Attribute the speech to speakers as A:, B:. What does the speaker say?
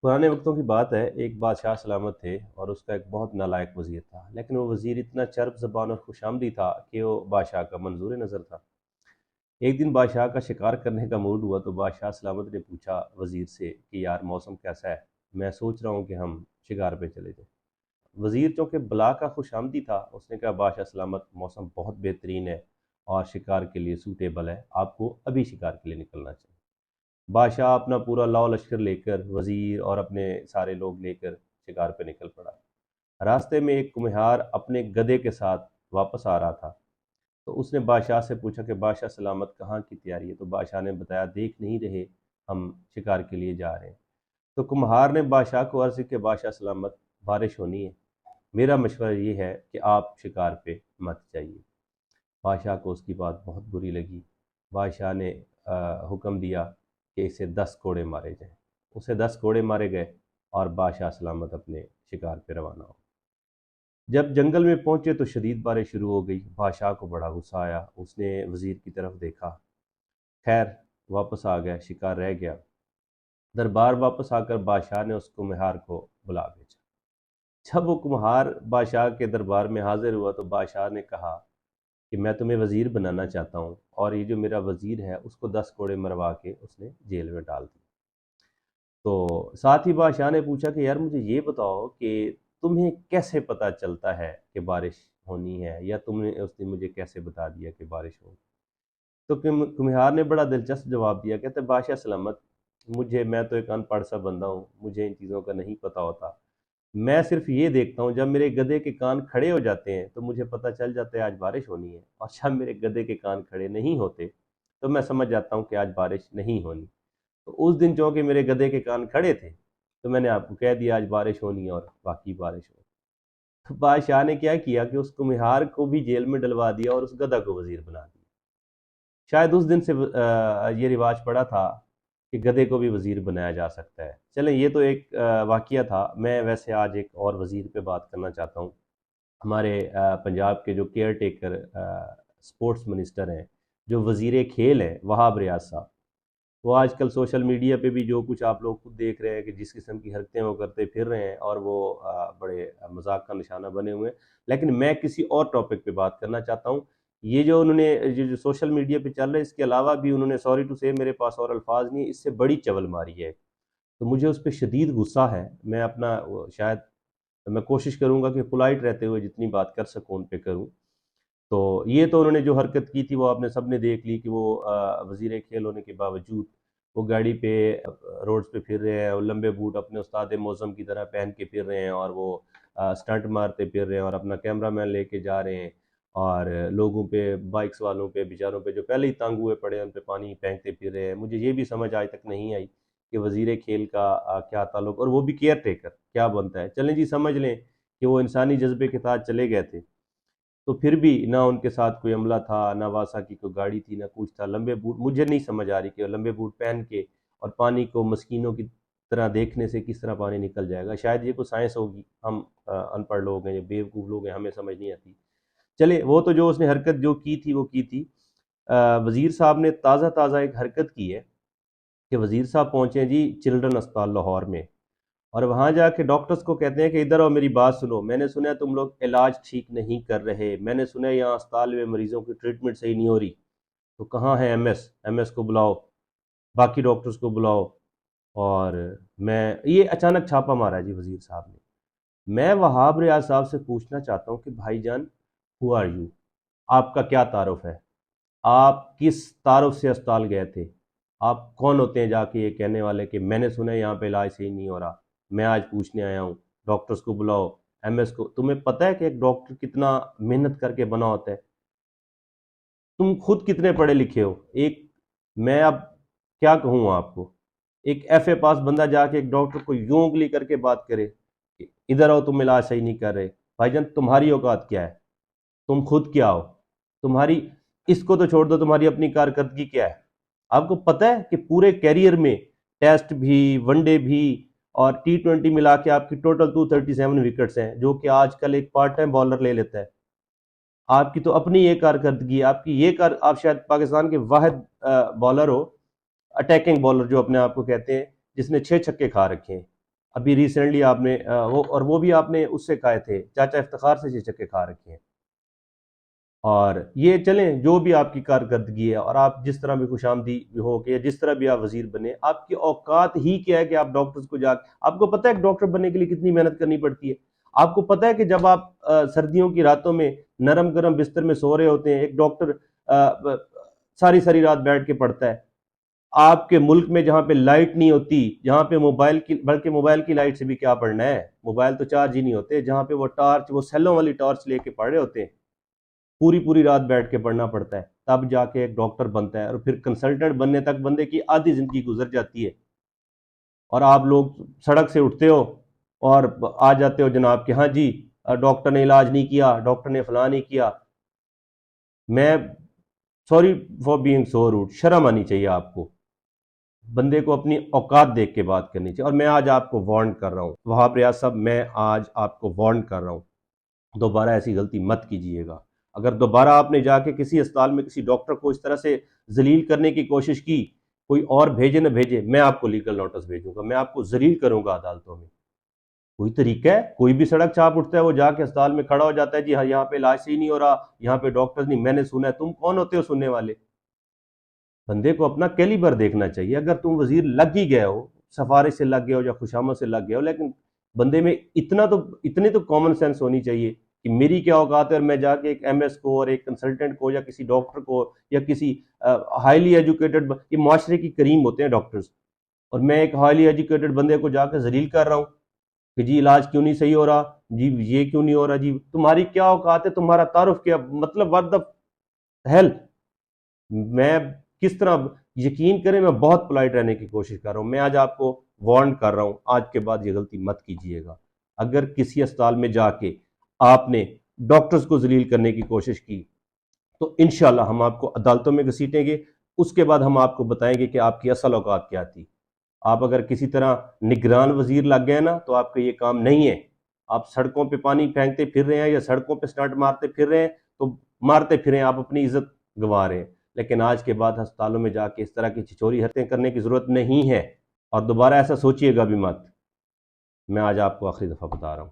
A: पुराने वक्तों की बात है। एक बादशाह सलामत थे और उसका एक बहुत नालायक वज़ीर था। लेकिन वो वज़ीर इतना चर्ब ज़बान और खुशामदी था कि वो बादशाह का मंजूर नज़र था। एक दिन बादशाह का शिकार करने का मूड हुआ तो बादशाह सलामत ने पूछा वज़ीर से कि यार मौसम कैसा है, मैं सोच रहा हूँ कि हम शिकार पे चले जाएं। वज़ीर चूँकि बला का खुशामदी था, उसने कहा बादशाह सलामत, मौसम बहुत बेहतरीन है और शिकार के लिए सूटेबल है, आपको अभी शिकार के लिए निकलना चाहिए। बादशाह अपना पूरा लाओ लश्कर लेकर, वज़ीर और अपने सारे लोग लेकर शिकार पे निकल पड़ा। रास्ते में एक कुम्हार अपने गधे के साथ वापस आ रहा था। तो उसने बादशाह से पूछा कि बादशाह सलामत, कहाँ की तैयारी है? तो बादशाह ने बताया, देख नहीं रहे, हम शिकार के लिए जा रहे हैं। तो कुम्हार ने बादशाह को अर्ज़ की कि बादशाह सलामत, बारिश होनी है, मेरा मशवरा ये है कि आप शिकार पे मत जाइए। बादशाह को उसकी बात बहुत बुरी लगी। बादशाह ने हुक्म दिया कि इसे 10 कोड़े मारे जाएं। उसे 10 कोड़े मारे गए और बादशाह सलामत अपने शिकार पे रवाना हो। जब जंगल में पहुंचे तो शदीद बारिश शुरू हो गई। बादशाह को बड़ा गुस्सा आया। उसने वज़ीर की तरफ देखा। खैर, वापस आ गया, शिकार रह गया। दरबार वापस आकर बादशाह ने उस कुम्हार को बुला भेजा। जब वो कुम्हार बादशाह के दरबार में हाजिर हुआ तो बादशाह ने कहा कि मैं तुम्हें वज़ीर बनाना चाहता हूँ और ये जो मेरा वज़ीर है उसको 10 कोड़े मरवा के उसने जेल में डाल दिया। तो साथ ही बादशाह ने पूछा कि यार मुझे ये बताओ कि तुम्हें कैसे पता चलता है कि बारिश होनी है, या तुमने उसने मुझे कैसे बता दिया कि बारिश होगी? तो कुम्हार ने बड़ा दिलचस्प जवाब दिया, कहते बादशाह सलामत, मैं तो एक अनपढ़ सा बंदा हूँ, मुझे इन चीज़ों का नहीं पता होता। मैं सिर्फ ये देखता हूँ, जब मेरे गधे के कान खड़े हो जाते हैं तो मुझे पता चल जाता है आज बारिश होनी है, और जब मेरे गधे के कान खड़े नहीं होते तो मैं समझ जाता हूँ कि आज बारिश नहीं होनी। तो उस दिन चूँकि मेरे गधे के कान खड़े थे तो मैंने आपको कह दिया आज बारिश होनी है, और बाकी बारिश हो। तो बादशाह ने क्या किया कि उस कुम्हार को भी जेल में डलवा दिया और उस गधा को वजीर बना दिया। शायद उस दिन से ये रिवाज पड़ा था कि गधे को भी वजीर बनाया जा सकता है। चलें, ये तो एक वाक़या था। मैं वैसे आज एक और वजीर पे बात करना चाहता हूँ। हमारे पंजाब के जो केयर टेकर स्पोर्ट्स मिनिस्टर हैं, जो वजीर खेल हैं, वहाब रियाज साहब, वो आजकल सोशल मीडिया पे भी जो कुछ आप लोग खुद देख रहे हैं कि जिस किस्म की हरकतें वो करते फिर रहे हैं, और वो बड़े मजाक का निशाना बने हुए हैं। लेकिन मैं किसी और टॉपिक पे बात करना चाहता हूँ। ये जो उन्होंने जो सोशल मीडिया पे चल रहा है, इसके अलावा भी उन्होंने, सॉरी टू से, मेरे पास और अल्फाज नहीं, इससे बड़ी चवल मारी है। तो मुझे उस पर शदीद गुस्सा है। मैं अपना शायद मैं कोशिश करूँगा कि पोलाइट रहते हुए जितनी बात कर सकूँ उन पे करूँ। तो ये तो उन्होंने जो हरकत की थी वो आपने सब ने देख ली कि वो वज़ीर खेल होने के बावजूद वो गाड़ी पे रोड्स पे फिर रहे हैं, और लंबे बूट अपने उस्ताद मौज़म की तरह पहन के फिर रहे हैं, और वो स्टंट मारते फिर रहे हैं और अपना कैमरा मैन लेके जा रहे हैं, और लोगों पे, बाइक्स वालों पे, बेचारों पे जो पहले ही तंग हुए पड़े हैं उन पे पानी फेंकते फिर रहे हैं। मुझे ये भी समझ आज तक नहीं आई कि वज़ीर खेल का क्या ताल्लुक, और वो भी केयर टेकर क्या बनता है। चलें जी, समझ लें कि वो इंसानी जज्बे के साथ चले गए थे, तो फिर भी ना उनके साथ कोई अमला था, ना वासा की कोई गाड़ी थी, ना कुछ था। लंबे बूट, मुझे नहीं समझ आ रही कि लंबे बूट पहन के और पानी को मस्कीनों की तरह देखने से किस तरह पानी निकल जाएगा। शायद ये कोई साइंस होगी, हम अनपढ़ लोग हैं या बेवकूफ़ लोग हैं, हमें समझ नहीं आती। चले, वो तो जो उसने हरकत जो की थी वो की थी। वज़ीर साहब ने ताज़ा ताज़ा एक हरकत की है कि वज़ीर साहब पहुँचे जी चिल्ड्रन अस्पताल लाहौर में, और वहाँ जाके डॉक्टर्स को कहते हैं कि इधर आओ, मेरी बात सुनो, मैंने सुना है तुम लोग इलाज ठीक नहीं कर रहे, मैंने सुना है यहाँ अस्पताल में मरीजों की ट्रीटमेंट सही नहीं हो रही। तो कहाँ है एमएस? एमएस को बुलाओ, बाकी डॉक्टर्स को बुलाओ। और मैं ये अचानक छापा मारा है जी वजीर साहब ने। मैं वहाब रियाज साहब से पूछना चाहता हूँ कि भाईजान, हु आर यू? आपका क्या तारुफ है? आप किस तारुफ से अस्पताल गए थे? आप कौन होते हैं जाके ये कहने वाले कि मैंने सुना है यहाँ पे इलाज सही नहीं हो रहा, मैं आज पूछने आया हूँ, डॉक्टर्स को बुलाओ, एमएस को। तुम्हें पता है कि एक डॉक्टर कितना मेहनत करके बना होता है? तुम खुद कितने पढ़े लिखे हो? एक, मैं अब क्या कहूँ आपको, एक एफए पास बंदा जाके एक डॉक्टर को यूं उंगली करके बात करे कि इधर आओ, तुम इलाज सही नहीं कर रहे। भाईजान, तुम्हारी औकात क्या है? तुम खुद क्या हो? तुम्हारी, इसको तो छोड़ दो, तुम्हारी अपनी कारकर्दगी क्या है? आपको पता है कि पूरे कैरियर में टेस्ट भी, वनडे भी और T20 मिला के आपकी टोटल 237 विकेट्स हैं, जो कि आजकल एक पार्ट टाइम बॉलर ले लेता है। आपकी तो अपनी ये कारकर्दगी, आपकी ये कार, आप शायद पाकिस्तान के वाहिद बॉलर हो, अटैकिंग बॉलर जो अपने आप को कहते हैं, जिसने 6 छक्के खा रखे हैं। ابھی ریسنٹلی آپ نے وہ بھی آپ نے اس سے کھائے تھے، چاچا افتخار سے چکے کھا رکھے ہیں۔ اور یہ چلیں جو بھی آپ کی کارکردگی ہے، اور آپ جس طرح بھی خوش آمدی ہو کہ جس طرح بھی آپ وزیر بنے، آپ کی اوقات ہی کیا ہے کہ آپ ڈاکٹرز کو آپ کو پتہ ہے کہ ڈاکٹر بننے کے لیے کتنی محنت کرنی پڑتی ہے؟ آپ کو پتہ ہے کہ جب آپ سردیوں کی راتوں میں نرم گرم بستر میں سو رہے ہوتے ہیں، ایک ڈاکٹر ساری ساری رات بیٹھ کے پڑھتا ہے آپ کے ملک میں، جہاں پہ لائٹ نہیں ہوتی، جہاں پہ بلکہ موبائل کی لائٹ سے بھی کیا پڑھنا ہے، موبائل تو چارج ہی نہیں ہوتے، جہاں پہ وہ سیلوں والی ٹارچ لے کے پڑھ رہے ہوتے ہیں، پوری پوری رات بیٹھ کے پڑھنا پڑتا ہے، تب جا کے ایک ڈاکٹر بنتا ہے، اور پھر کنسلٹنٹ بننے تک بندے کی آدھی زندگی گزر جاتی ہے، اور آپ لوگ سڑک سے اٹھتے ہو اور آ جاتے ہو جناب کہ ہاں جی ڈاکٹر نے علاج نہیں کیا، ڈاکٹر نے فلاں نہیں کیا۔ میں sorry for being so road, شرم آنی چاہیے آپ کو، بندے کو اپنی اوقات دیکھ کے بات کرنی چاہیے۔ اور میں آج آپ کو وارن کر رہا ہوں وہاب ریاض صاحب، میں آج آپ کو وارن کر رہا ہوں، دوبارہ ایسی غلطی مت کیجیے گا۔ اگر دوبارہ آپ نے جا کے کسی اسپتال میں کسی ڈاکٹر کو اس طرح سے ذلیل کرنے کی کوشش کی، کوئی اور بھیجے نہ بھیجے، میں آپ کو لیگل نوٹس بھیجوں گا، میں آپ کو ذلیل کروں گا عدالتوں میں۔ کوئی طریقہ ہے؟ کوئی بھی سڑک چاپ اٹھتا ہے وہ جا کے اسپتال میں کھڑا ہو جاتا ہے، جی ہاں یہاں پہ علاج صحیح نہیں ہو رہا، یہاں پہ ڈاکٹر نہیں، میں نے سنا ہے۔ تم کون ہوتے ہو سننے والے؟ بندے کو اپنا کیلیبر دیکھنا چاہیے۔ اگر تم وزیر لگ ہی گئے ہو، سفارش سے لگ گئے ہو یا خوشامد سے لگ گئے ہو، لیکن بندے میں اتنی تو کامن سینس ہونی چاہیے کہ میری کیا اوقات ہے، اور میں جا کے ایک ایم ایس کو اور ایک کنسلٹنٹ کو یا کسی ڈاکٹر کو یا کسی ہائیلی ایجوکیٹڈ، یہ معاشرے کی کریم ہوتے ہیں ڈاکٹرز، اور میں ایک ہائیلی ایجوکیٹڈ بندے کو جا کے ذلیل کر رہا ہوں کہ جی علاج کیوں نہیں صحیح ہو رہا، جی یہ کیوں نہیں ہو رہا، جی تمہاری کیا اوقات ہے، تمہارا تعارف کیا، مطلب what the hell؟ میں کس طرح، یقین کریں میں بہت پولائٹ رہنے کی کوشش کر رہا ہوں۔ میں آج آپ کو وارن کر رہا ہوں، آج کے بعد یہ غلطی مت کیجیے گا۔ اگر کسی اسپتال میں جا کے آپ نے ڈاکٹرز کو ذلیل کرنے کی کوشش کی تو انشاءاللہ ہم آپ کو عدالتوں میں گھسیٹیں گے، اس کے بعد ہم آپ کو بتائیں گے کہ آپ کی اصل اوقات کیا تھی۔ آپ اگر کسی طرح نگران وزیر لگ گئے نا تو آپ کا یہ کام نہیں ہے۔ آپ سڑکوں پہ پانی پھینکتے پھر رہے ہیں یا سڑکوں پہ سٹنٹ مارتے پھر رہے ہیں تو مارتے پھریں، آپ اپنی عزت گنوا رہے ہیں، لیکن آج کے بعد ہسپتالوں میں جا کے اس طرح کی چھچوری حرکتیں کرنے کی ضرورت نہیں ہے، اور دوبارہ ایسا سوچئے گا بھی مت۔ میں آج آپ کو آخری دفعہ بتا رہا ہوں۔